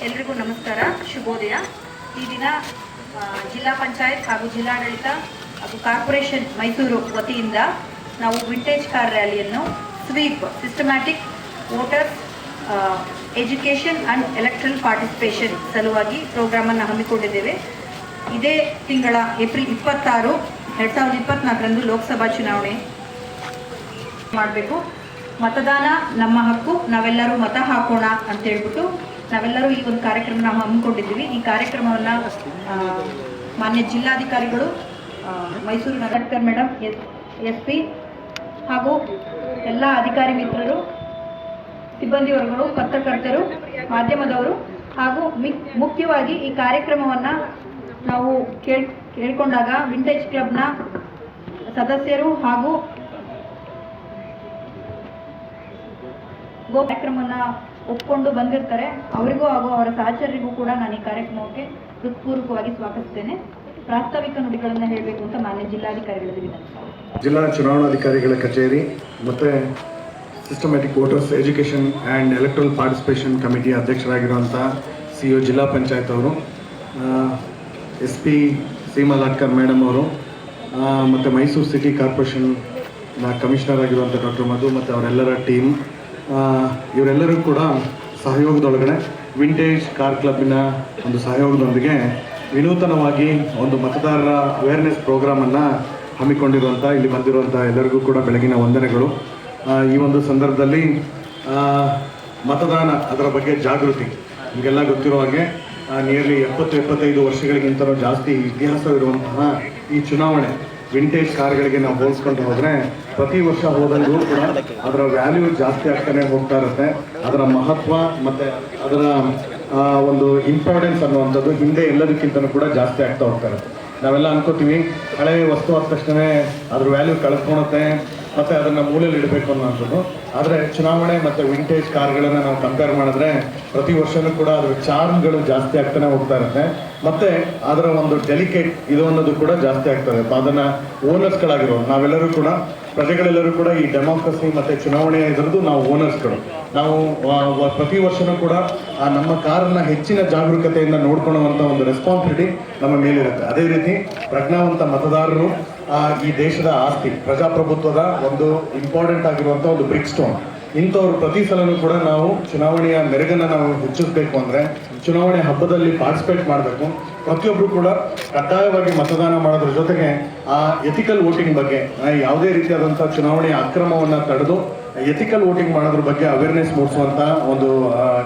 ಎಲ್ರಿಗೂ ನಮಸ್ಕಾರ, ಶುಭೋದಯ. ಈ ದಿನ ಜಿಲ್ಲಾ ಪಂಚಾಯತ್ ಹಾಗೂ ಜಿಲ್ಲಾಡಳಿತ ಹಾಗೂ ಕಾರ್ಪೊರೇಷನ್ ಮೈಸೂರು ವತಿಯಿಂದ ನಾವು ವಿಂಟೇಜ್ ಕಾರ್ ರ್ಯಾಲಿಯನ್ನು SVEEP systematic voters education and electoral participation ಸಲುವಾಗಿ ಪ್ರೋಗ್ರಾಮನ್ನು ಹಮ್ಮಿಕೊಂಡಿದ್ದೇವೆ. ಇದೇ ತಿಂಗಳ ಏಪ್ರಿಲ್ 26, 2024ರಂದು ಲೋಕಸಭಾ ಚುನಾವಣೆ ಮಾಡಬೇಕು. ಮತದಾನ ನಮ್ಮ ಹಕ್ಕು, ನಾವೆಲ್ಲರೂ ಮತ ಹಾಕೋಣ ಅಂತ ಹೇಳ್ಬಿಟ್ಟು ನಾವೆಲ್ಲರೂ ಈ ಒಂದು ಕಾರ್ಯಕ್ರಮ ನಾವು ಹಮ್ಮಿಕೊಂಡಿದ್ದೀವಿ. ಈ ಕಾರ್ಯಕ್ರಮವನ್ನು ಮಾನ್ಯ ಜಿಲ್ಲಾಧಿಕಾರಿಗಳು, ಮೈಸೂರು ನಗರ ಮೇಡಮ್, SP ಹಾಗೂ ಎಲ್ಲ ಅಧಿಕಾರಿ ಮಿತ್ರರು, ಸಿಬ್ಬಂದಿ ವರ್ಗಗಳು, ಪತ್ರಕರ್ತರು, ಮಾಧ್ಯಮದವರು ಹಾಗೂ ಮುಖ್ಯವಾಗಿ ಈ ಕಾರ್ಯಕ್ರಮವನ್ನು ನಾವು ಕೇಳಿಕೊಂಡಾಗ ವಿಂಟೇಜ್ ಕ್ಲಬ್ನ ಸದಸ್ಯರು ಹಾಗೂ ಕಾರ್ಯಕ್ರಮವನ್ನು ಒಪ್ಪಿಕೊಂಡು ಬಂದಿರ್ತಾರೆ. ಅವರಿಗೂ ಹಾಗೂ ಅವರ ಸಹಚರರಿಗೂ ಕೂಡ ನಾನು ಈ ಕಾರ್ಯಕ್ರಮಕ್ಕೆ ಹೃತ್ಪೂರ್ವಕವಾಗಿ ಸ್ವಾಗತಿಸ್ತೇನೆ. ಪ್ರಾಸ್ತಾವಿಕ ನುಡಿಗಳನ್ನು ಹೇಳಬೇಕು ಅಂತ ಮಾನ್ಯ ಜಿಲ್ಲಾಧಿಕಾರಿಗಳಿಗೆ ವಿನಂತಿ. ಜಿಲ್ಲಾ ಚುನಾವಣಾಧಿಕಾರಿಗಳ ಕಚೇರಿ ಮತ್ತು systematic voters education and electoral participation ಕಮಿಟಿಯ ಅಧ್ಯಕ್ಷರಾಗಿರುವಂಥ CO ಜಿಲ್ಲಾ ಪಂಚಾಯತ್ ಅವರು, SP ಸೀಮಾ ಲಾಟ್ಕರ್ ಮೇಡಮ್ ಅವರು, ಮತ್ತು ಮೈಸೂರು ಸಿಟಿ ಕಾರ್ಪೊರೇಷನ್ನ ಕಮಿಷನರ್ ಆಗಿರುವಂಥ ಡಾಕ್ಟರ್ ಮಧು ಮತ್ತು ಅವರೆಲ್ಲರ ಟೀಮ್, ಇವರೆಲ್ಲರೂ ಕೂಡ ಸಹಯೋಗದೊಳಗಡೆ ವಿಂಟೇಜ್ ಕಾರ್ ಕ್ಲಬ್ಬಿನ ಒಂದು ಸಹಯೋಗದೊಂದಿಗೆ ವಿನೂತನವಾಗಿ ಒಂದು ಮತದಾರರ ಅವೇರ್ನೆಸ್ ಪ್ರೋಗ್ರಾಮನ್ನು ಹಮ್ಮಿಕೊಂಡಿರುವಂಥ ಇಲ್ಲಿ ಬಂದಿರುವಂಥ ಎಲ್ಲರಿಗೂ ಕೂಡ ಬೆಳಗಿನ ವಂದನೆಗಳು. ಈ ಒಂದು ಸಂದರ್ಭದಲ್ಲಿ ಮತದಾನ ಅದರ ಬಗ್ಗೆ ಜಾಗೃತಿ, ನಿಮಗೆಲ್ಲ ಗೊತ್ತಿರೋ ಹಾಗೆ ನಿಯರ್ಲಿ 70-75 ವರ್ಷಗಳಿಗಿಂತಲೂ ಜಾಸ್ತಿ ಇತಿಹಾಸವಿರುವಂತಹ ಈ ಚುನಾವಣೆ ವಿಂಟೇಜ್ ಕಾರ್ಗಳಿಗೆ ನಾವು ಹೋಲಿಸ್ಕೊಂಡು ಹೋದರೆ ಪ್ರತಿ ವರ್ಷ ಹೋದಂಗೂ ಕೂಡ ಅದರ ವ್ಯಾಲ್ಯೂ ಜಾಸ್ತಿ ಆಗ್ತಾನೆ ಹೋಗ್ತಾ ಇರುತ್ತೆ. ಅದರ ಮಹತ್ವ ಮತ್ತು ಅದರ ಒಂದು ಇಂಪಾರ್ಟೆನ್ಸ್ ಅನ್ನುವಂಥದ್ದು ಹಿಂದೆ ಎಲ್ಲದಕ್ಕಿಂತಲೂ ಕೂಡ ಜಾಸ್ತಿ ಆಗ್ತಾ ಹೋಗ್ತಾ ಇರುತ್ತೆ. ನಾವೆಲ್ಲ ಅನ್ಕೋತೀವಿ ಹಳೆಯ ವಸ್ತು ಆದ ತಕ್ಷಣ ಅದ್ರ ವ್ಯಾಲ್ಯೂ ಕಳ್ಕೊಳುತ್ತೆ ಮತ್ತು ಅದನ್ನು ಮೂಲೆಯಲ್ಲಿ ಇಡಬೇಕು ಅನ್ನೋಂಥದ್ದು. ಆದರೆ ಚುನಾವಣೆ ಮತ್ತು ವಿಂಟೇಜ್ ಕಾರ್ಗಳನ್ನು ನಾವು ಕಂಪೇರ್ ಮಾಡಿದ್ರೆ ಪ್ರತಿ ವರ್ಷವೂ ಕೂಡ ಅದರ ಚಾರ್ಮ್ಗಳು ಜಾಸ್ತಿ ಆಗ್ತಾನೆ ಹೋಗ್ತಾ ಇರುತ್ತೆ ಮತ್ತು ಅದರ ಒಂದು ಡೆಲಿಕೇಟ್ ಇದು ಅನ್ನೋದು ಕೂಡ ಜಾಸ್ತಿ ಆಗ್ತಾ ಇರುತ್ತೆ. ಅದನ್ನು ಓನರ್ಸ್ಗಳಾಗಿರೋ ನಾವೆಲ್ಲರೂ ಕೂಡ, ಪ್ರಜೆಗಳೆಲ್ಲರೂ ಕೂಡ ಈ ಡೆಮಾಕ್ರಸಿ ಮತ್ತು ಚುನಾವಣೆಯ ಇದರದ್ದು ನಾವು ಓನರ್ಸ್ಗಳು. ನಾವು ಪ್ರತಿ ವರ್ಷವೂ ಕೂಡ ನಮ್ಮ ಕಾರನ್ನು ಹೆಚ್ಚಿನ ಜಾಗರೂಕತೆಯಿಂದ ನೋಡ್ಕೊಳ್ಳುವಂಥ ಒಂದು ರೆಸ್ಪಾನ್ಸಿಬಿಲಿಟಿ ನಮ್ಮ ಮೇಲಿರುತ್ತೆ. ಅದೇ ರೀತಿ ಪ್ರಜ್ಞಾವಂತ ಮತದಾರರು ಈ ದೇಶದ ಆಸ್ತಿ, ಪ್ರಜಾಪ್ರಭುತ್ವದ ಒಂದು ಇಂಪಾರ್ಟೆಂಟ್ ಆಗಿರುವಂಥ ಒಂದು ಬ್ರಿಕ್ ಸ್ಟೋನ್. ಇಂಥವ್ರು ಪ್ರತಿ ಸಲನೂ ಕೂಡ ನಾವು ಚುನಾವಣೆಯ ಮೆರುಗನ್ನು ನಾವು ಹೆಚ್ಚಿಸಬೇಕು ಅಂದರೆ ಚುನಾವಣೆ ಹಬ್ಬದಲ್ಲಿ ಪಾರ್ಟಿಸಿಪೇಟ್ ಮಾಡಬೇಕು. ಪ್ರತಿಯೊಬ್ಬರು ಕೂಡ ಕಡ್ಡಾಯವಾಗಿ ಮತದಾನ ಮಾಡೋದ್ರ ಜೊತೆಗೆ ಆ ಎಥಿಕಲ್ ವೋಟಿಂಗ್ ಬಗ್ಗೆ, ಯಾವುದೇ ರೀತಿಯಾದಂಥ ಚುನಾವಣೆಯ ಅಕ್ರಮವನ್ನು ತಡೆದು ಎಥಿಕಲ್ ವೋಟಿಂಗ್ ಮಾಡೋದ್ರ ಬಗ್ಗೆ ಅವೇರ್ನೆಸ್ ಮೂಡಿಸುವಂಥ ಒಂದು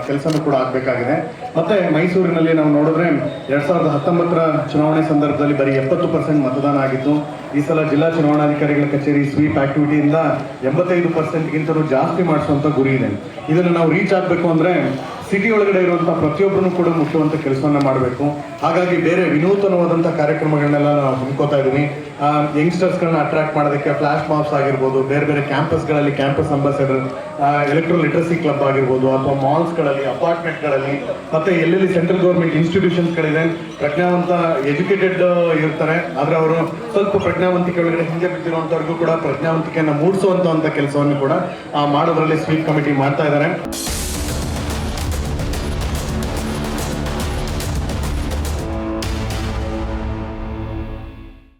ಕೆಲಸನೂ ಕೂಡ ಆಗಬೇಕಾಗಿದೆ. ಮತ್ತು ಮೈಸೂರಿನಲ್ಲಿ ನಾವು ನೋಡಿದ್ರೆ 2019ರ ಚುನಾವಣೆ ಸಂದರ್ಭದಲ್ಲಿ ಬರೀ 70% ಮತದಾನ ಆಗಿತ್ತು. ಈ ಸಲ ಜಿಲ್ಲಾ ಚುನಾವಣಾಧಿಕಾರಿಗಳ ಕಚೇರಿ ಸ್ವೀಪ್ ಆಕ್ಟಿವಿಟಿಯಿಂದ 85%ಗಿಂತಲೂ ಜಾಸ್ತಿ ಮಾಡಿಸುವಂಥ ಗುರಿ ಇದೆ. ಇದನ್ನು ನಾವು ರೀಚ್ ಆಗಬೇಕು ಅಂದರೆ ಸಿಟಿ ಒಳಗಡೆ ಇರುವಂಥ ಪ್ರತಿಯೊಬ್ಬರೂ ಕೂಡ ಮುಟ್ಟುವಂಥ ಕೆಲಸವನ್ನು ಮಾಡಬೇಕು. ಹಾಗಾಗಿ ಬೇರೆ ವಿನೂತನವಾದಂಥ ಕಾರ್ಯಕ್ರಮಗಳನ್ನೆಲ್ಲ ನಾವು ಹಮ್ಮಿಕೋತಾ ಇದ್ದೀವಿ. ಯಂಗ್ಸ್ಟರ್ಸ್ಗಳನ್ನ ಅಟ್ರಾಕ್ಟ್ ಮಾಡೋದಕ್ಕೆ ಫ್ಲಾಶ್ ಮಾಬ್ಸ್ ಆಗಿರ್ಬೋದು, ಬೇರೆ ಬೇರೆ ಕ್ಯಾಂಪಸ್ಗಳಲ್ಲಿ campus ambassador, electoral literacy club ಆಗಿರ್ಬೋದು, ಅಥವಾ ಮಾಲ್ಸ್ಗಳಲ್ಲಿ, ಅಪಾರ್ಟ್ಮೆಂಟ್ಗಳಲ್ಲಿ, ಮತ್ತು ಎಲ್ಲೆಲ್ಲಿ ಸೆಂಟ್ರಲ್ ಗೌರ್ಮೆಂಟ್ ಇನ್ಸ್ಟಿಟ್ಯೂಷನ್ಸ್ಗಳಿದೆ, ಪ್ರಜ್ಞಾವಂತ ಎಜುಕೇಟೆಡ್ ಇರ್ತಾರೆ, ಆದರೆ ಅವರು ಸ್ವಲ್ಪ ಪ್ರಜ್ಞಾವಂತಿಕೆ ಒಳಗಡೆ ಹಿಂದೆ ಬಿದ್ದಿರುವಂಥವ್ರಿಗೂ ಕೂಡ ಪ್ರಜ್ಞಾವಂತಿಕೆಯನ್ನು ಮೂಡಿಸುವಂಥ ಕೆಲಸವನ್ನು ಕೂಡ ಮಾಡೋದ್ರಲ್ಲಿ ಸ್ವೀಪ್ ಕಮಿಟಿ ಮಾಡ್ತಾ ಇದ್ದಾರೆ.